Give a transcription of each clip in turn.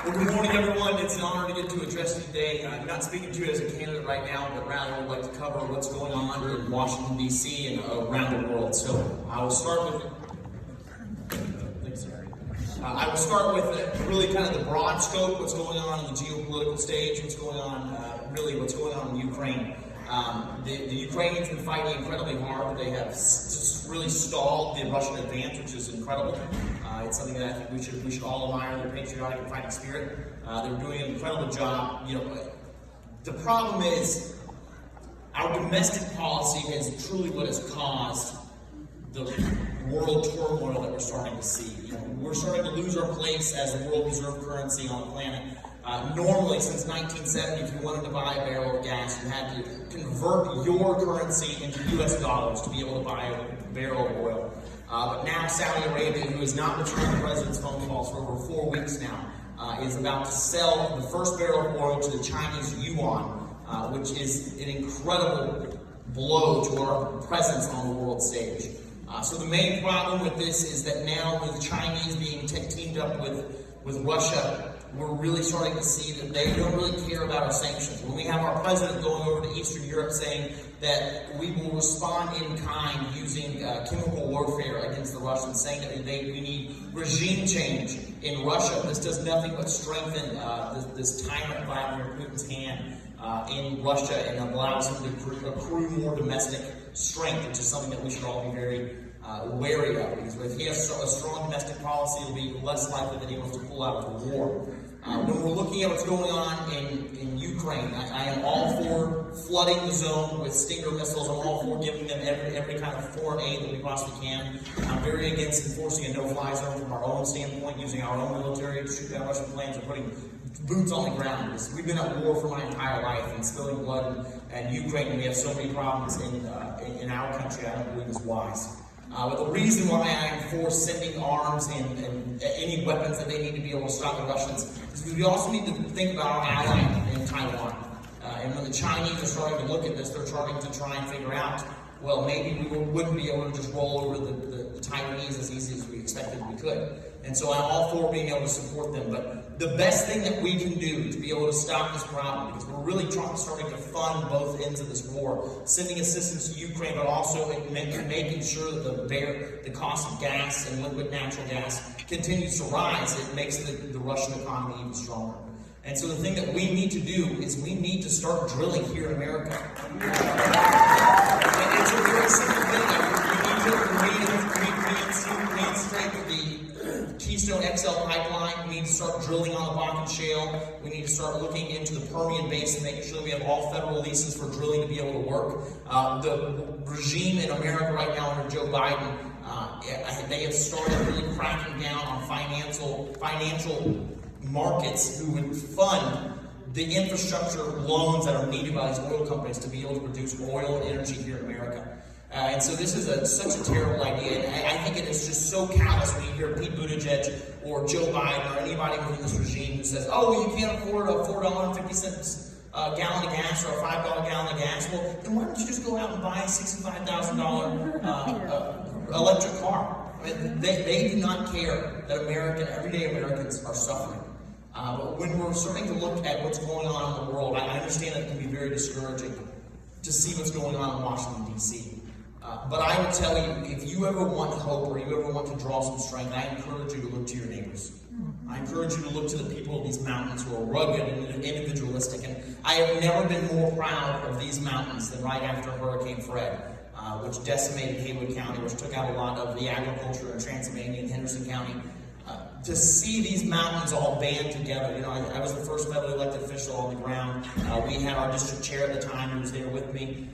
Well, good morning, everyone. It's an honor to get to address you today. I'm not speaking to you as a candidate right now, but rather would like to cover what's going on in Washington, D.C. and around the world. So I will start with really kind of the broad scope, what's going on in the geopolitical stage, what's going on in Ukraine. The Ukrainians have been fighting incredibly hard. They have just really stalled the Russian advance, which is incredible. It's something that I think we should all admire, their patriotic and fighting spirit. They're doing an incredible job. The problem is our domestic policy is truly what has caused the world turmoil that we're starting to see. We're starting to lose our place as the world reserve currency on the planet. Normally, since 1970, if you wanted to buy a barrel of gas, you had to convert your currency into U.S. dollars to be able to buy a barrel of oil. But now Saudi Arabia, who has not returned the president's phone calls for over 4 weeks now, is about to sell the first barrel of oil to the Chinese yuan, which is an incredible blow to our presence on the world stage. So the main problem with this is that now with the Chinese being teamed up with Russia, we're really starting to see that they don't really care about our sanctions. When we have our president going over to Eastern Europe saying that we will respond in kind using chemical warfare against the Russians, saying that we need regime change in Russia, this does nothing but strengthen this tyrant Vladimir Putin's hand in Russia and allows him to accrue more domestic strength, which is something that we should all be very wary of, because if he has a strong domestic policy, it'll be less likely that he wants to pull out of the war. When we're looking at what's going on in Ukraine, I am all for flooding the zone with Stinger missiles. I'm all for giving them every kind of foreign aid that we possibly can. I'm very against enforcing a no-fly zone from our own standpoint, using our own military to shoot down Russian planes and putting boots on the ground. We've been at war for my entire life, and spilling blood and Ukraine, and we have so many problems in our country, I don't believe is wise. But the reason why I'm for sending arms and any weapons that they need to be able to stop the Russians is because we also need to think about our ally in Taiwan. And when the Chinese are starting to look at this, they're starting to try and figure out, well, maybe we wouldn't be able to just roll over the Taiwanese as easy as we expected we could. And so I'm all for being able to support them. But the best thing that we can do to be able to stop this problem, because we're really starting to fund both ends of this war, sending assistance to Ukraine, but also making sure that the cost of gas and liquid natural gas continues to rise, it makes the Russian economy even stronger. And so the thing that we need to do is we need to start drilling here in America. It's a very simple thing. We need to reinstate the Keystone XL pipeline. We need to start drilling on the Bakken Shale. We need to start looking into the Permian Basin, making sure that we have all federal leases for drilling to be able to work. The regime in America right now under Joe Biden, they have started really cracking down on financial markets who would fund the infrastructure loans that are needed by these oil companies to be able to produce oil and energy here in America. And so this is such a terrible idea. And I think it is just so callous when you hear Pete Buttigieg or Joe Biden or anybody within this regime who says, oh, well, you can't afford a $4.50 gallon of gas or a $5 gallon of gas. Well, then why don't you just go out and buy a $65,000 electric car? I mean, they do not care that everyday Americans are suffering. But when we're starting to look at what's going on in the world, I understand that it can be very discouraging to see what's going on in Washington, D.C. But I would tell you, if you ever want hope or you ever want to draw some strength, I encourage you to look to your neighbors. I encourage you to look to the people of these mountains who are rugged and individualistic. And I have never been more proud of these mountains than right after Hurricane Fred, which decimated Haywood County, which took out a lot of the agriculture in Transylvania and Henderson County. To see these mountains all band together, I was the first federally elected official on the ground. We had our district chair at the time who was there with me.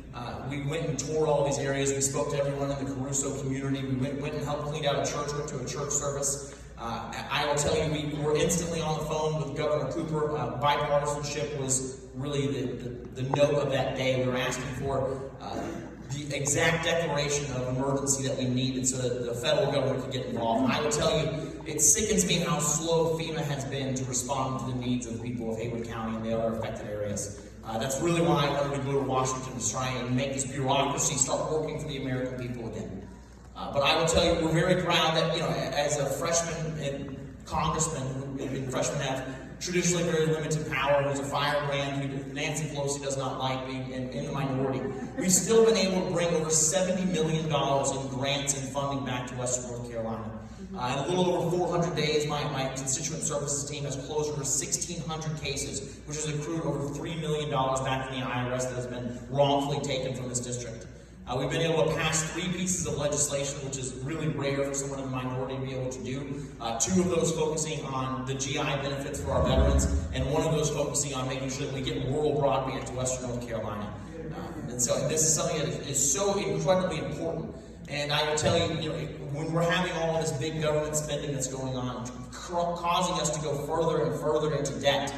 We went and toured all these areas. We spoke to everyone in the Caruso community. We went and helped clean out a church, went to a church service. I will tell you, we were instantly on the phone with Governor Cooper. Bipartisanship was really the note of that day. We were asking for the exact declaration of emergency that we needed so that the federal government could get involved. And I will tell you, it sickens me how slow FEMA has been to respond to the needs of the people of Haywood County and the other affected areas. That's really why I wanted to go to Washington to try and make this bureaucracy start working for the American people again. But I will tell you, we're very proud that, as a freshman congressmen who freshmen have traditionally very limited power, who's a firebrand, who Nancy Pelosi does not like, being in the minority. We've still been able to bring over $70 million in grants and funding back to Western North Carolina. In a little over 400 days, my constituent services team has closed over 1,600 cases, which has accrued over $3 million back from the IRS that has been wrongfully taken from this district. We've been able to pass 3 pieces of legislation, which is really rare for someone in the minority to be able to do. 2 of those focusing on the GI benefits for our veterans, and 1 of those focusing on making sure that we get rural broadband to Western North Carolina. And so this is something that is so incredibly important. And I will tell you, when we're having all of this big government spending that's going on, causing us to go further and further into debt,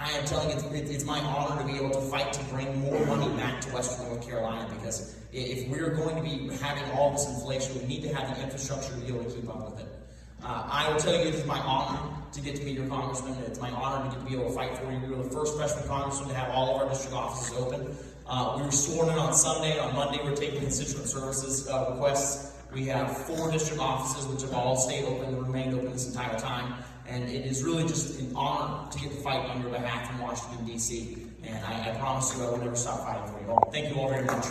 I am telling you, it's my honor to be able to fight to bring more money back to Western North Carolina, because if we're going to be having all this inflation, we need to have the infrastructure to be able to keep up with it. I will tell you, it is my honor to get to meet your congressman. It's my honor to get to be able to fight for you. We were the first freshman congressman to have all of our district offices open. We were sworn in on Sunday. On Monday, we're taking constituent services requests. We have 4 district offices, which have all stayed open and remained open this entire time. And it is really just an honor to get to fight on your behalf in Washington, D.C. And I promise you I will never stop fighting for you all. Thank you all very much.